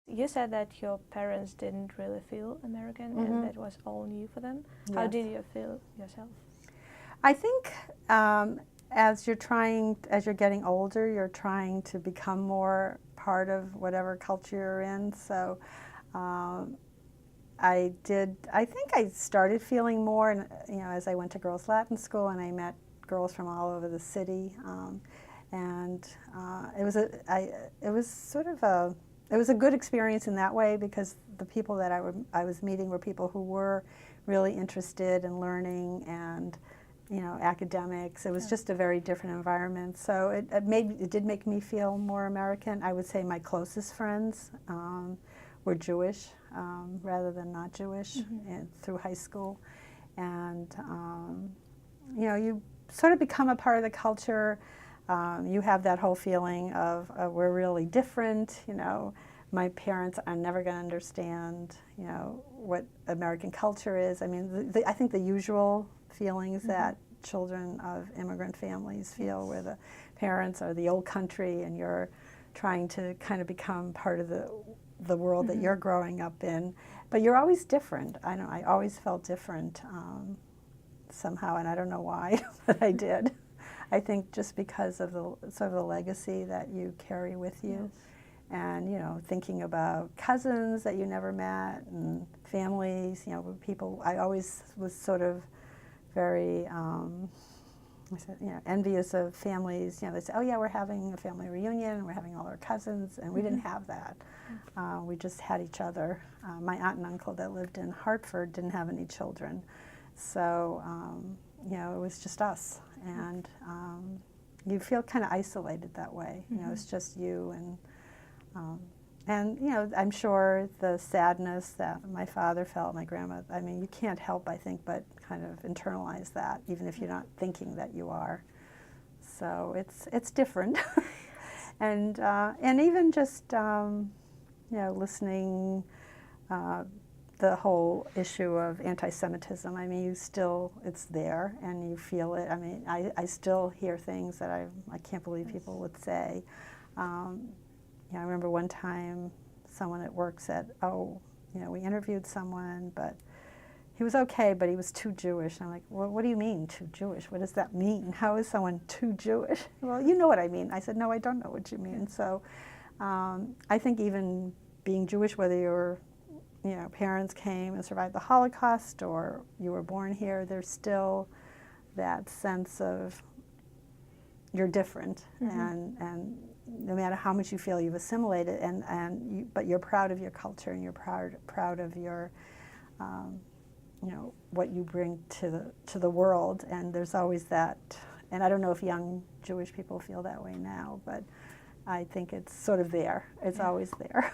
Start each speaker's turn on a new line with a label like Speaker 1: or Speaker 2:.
Speaker 1: You said that your parents didn't really feel American and that was all new for them. How
Speaker 2: Yes.
Speaker 1: did you feel yourself?
Speaker 2: I think as you're getting older, you're trying to become more part of whatever culture you're in. So I think I started feeling more, and as I went to girls' Latin school and I met girls from all over the city, and it was a good experience in that way, because the people that I was meeting were people who were really interested in learning and academics. It was just a very different environment. So it did make me feel more American. I would say my closest friends were Jewish rather than not Jewish through high school. And you sort of become a part of the culture. You have that whole feeling of we're really different. My parents are never going to understand what American culture is. I mean, I think the usual feelings that children of immigrant families feel, where the parents are the old country and you're trying to kind of become part of the world that you're growing up in. But you're always different. I always felt different somehow, and I don't know why, but I did. I think just because of the sort of the legacy that you carry with you. Yes. And thinking about cousins that you never met, and families, people. I always was sort of very envious of families. They say, oh yeah, we're having a family reunion, we're having all our cousins, and we didn't have that. We just had each other. My aunt and uncle that lived in Hartford didn't have any children, so it was just us, and you feel kind of isolated that way. It's just you and I'm sure the sadness that my father felt, my grandma, I mean, you can't help, I think, but kind of internalize that, even if you're not thinking that you are. So it's different. And even just, listening, the whole issue of anti-Semitism, I mean, it's there, and you feel it. I mean, I still hear things that I can't believe people would say. I remember one time someone at work said, we interviewed someone, but he was okay, but he was too Jewish. And I'm like, well, what do you mean, too Jewish? What does that mean? How is someone too Jewish? Well, you know what I mean. I said, no, I don't know what you mean. So I think even being Jewish, whether your parents came and survived the Holocaust or you were born here, there's still that sense of you're different, and no matter how much you feel you've assimilated, but you're proud of your culture, and you're proud of your, what you bring to the world. And there's always that. And I don't know if young Jewish people feel that way now, but I think it's sort of there. It's always there.